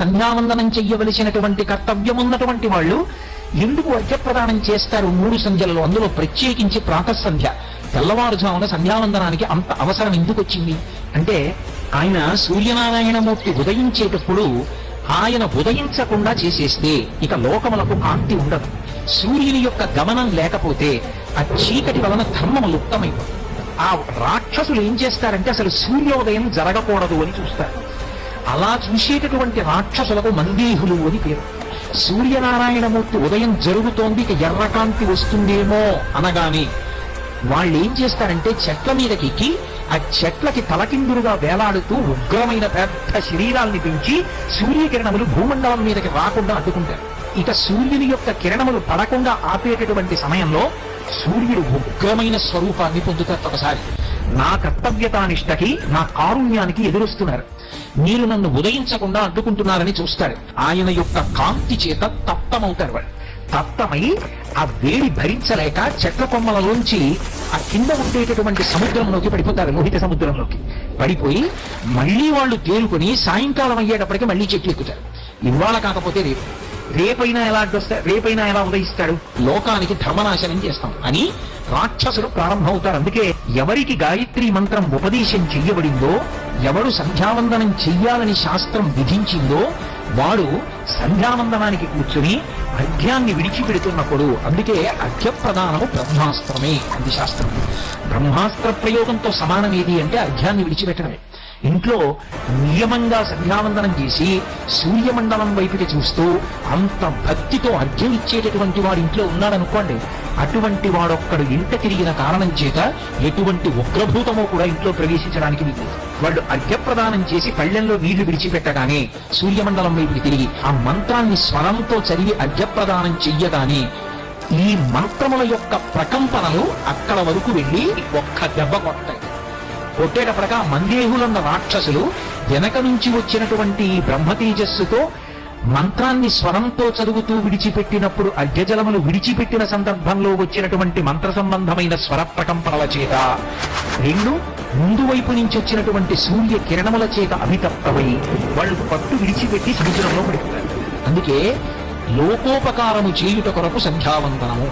సంధ్యావందనం చెయ్యవలసినటువంటి కర్తవ్యం ఉన్నటువంటి వాళ్ళు ఎందుకు అర్ఘ్యప్రదానం చేస్తారు 3 సంధ్యలలో? అందులో ప్రత్యేకించి ప్రాతఃసంధ్య తెల్లవారుజామున సంధ్యావందనానికి అంత అవసరం ఎందుకు వచ్చింది అంటే, ఆయన సూర్యనారాయణమూర్తి ఉదయించేటప్పుడు ఆయన ఉదయించకుండా చేసేస్తే ఇక లోకములకు కాంతి ఉండదు. సూర్యుని యొక్క గమనం లేకపోతే ఆ చీకటి వలన ధర్మము లుప్తమైపోతుంది. ఆ రాక్షసులు ఏం చేస్తారంటే అసలు సూర్యోదయం జరగకూడదు అని చూస్తారు. అలా చూసేటటువంటి రాక్షసులకు మందేహులు అని పేరు. సూర్యనారాయణమూర్తి ఉదయం జరుగుతోంది, ఇక ఎర్రకాంతి వస్తుందేమో అనగానే వాళ్ళు ఏం చేస్తారంటే చెట్ల మీదకి ఎక్కి ఆ చెట్లకి తలకిందులుగా వేలాడుతూ ఉగ్రమైన పెద్ద శరీరాల్ని పెంచి సూర్యకిరణములు భూమండలం మీదకి రాకుండా అడ్డుకుంటారు. ఇక సూర్యుని యొక్క కిరణములు పడకుండా ఆపేటటువంటి సమయంలో సూర్యుడు ఉగ్రమైన స్వరూపాన్ని పొందుతారు. ఒకసారి నా కర్తవ్యతానిష్టకి, నా కారుణ్యానికి ఎదురొస్తున్నారు, మీరు నన్ను ఉదయించకుండా అడ్డుకుంటున్నారని చూస్తాడు. ఆయన యొక్క కాంతి చేత తప్తమవుతారు. వాళ్ళు తప్తమై ఆ వేడి భరించలేక చెట్ల కొమ్మలలోంచి ఆ కింద ఉండేటటువంటి సముద్రంలోకి పడిపోతారు, లోహిత సముద్రంలోకి పడిపోయి మళ్ళీ వాళ్ళు తేలుకొని సాయంకాలం అయ్యేటప్పటికి మళ్ళీ చెట్లు ఎక్కుతారు. ఇవాళ కాకపోతే రేపైనా ఎలా అడ్డొస్తాడు, రేపైనా ఎలా ఉదయిస్తాడు, లోకానికి ధర్మనాశనం చేస్తాం అని రాక్షసులు ప్రారంభమవుతారు. అందుకే ఎవరికి గాయత్రి మంత్రం ఉపదేశం చెయ్యబడిందో, ఎవడు సంధ్యావందనం చెయ్యాలని శాస్త్రం విధించిందో వాడు సంధ్యావందనానికి కూర్చుని అర్ఘ్యాన్ని విడిచిపెడుతున్నప్పుడు, అందుకే అర్ఘ్యప్రదానము బ్రహ్మాస్త్రమే అంది శాస్త్రం. బ్రహ్మాస్త్ర ప్రయోగంతో సమానం ఏది అంటే అర్ఘ్యాన్ని విడిచిపెట్టడమే. ఇంట్లో నియమంగా సంధ్యావందనం చేసి సూర్యమండలం వైపుకి చూస్తూ అంత భక్తితో అర్ఘ్యం ఇచ్చేటటువంటి వాడు ఇంట్లో ఉన్నాడనుకోండి, అటువంటి వాడొక్కడు ఇంట తిరిగిన కారణం చేత ఎటువంటి ఉగ్రభూతమో కూడా ఇంట్లో ప్రవేశించడానికి వీలు. వాళ్ళు అర్ఘ్యప్రదానం చేసి పళ్ళెంలో నీళ్లు విడిచిపెట్టగానే సూర్యమండలం వైపుకి తిరిగి ఆ మంత్రాన్ని స్వరంతో చదివి అర్ఘ్యప్రదానం చెయ్యగానే ఈ మంత్రముల యొక్క ప్రకంపనలు అక్కడ వరకు వెళ్ళి ఒక్క దెబ్బ కొట్టాయి. కొట్టేటప్పటిగా మందేహులన్న రాక్షసులు వెనక నుంచి వచ్చినటువంటి బ్రహ్మతేజస్సుతో మంత్రాన్ని స్వరంతో చదువుతూ విడిచిపెట్టినప్పుడు అర్ఘ్యజలములు విడిచిపెట్టిన సందర్భంలో వచ్చినటువంటి మంత్ర సంబంధమైన స్వర ప్రకంపనల చేత రెండు ముందు వైపు నుంచి వచ్చినటువంటి సూర్య కిరణముల చేత అభితప్తమై వాళ్ళు పట్టు విడిచిపెట్టి సముద్రంలో పడిపోతారు. అందుకే లోకోపకారము చేయుట కొరకు సంధ్యావందనము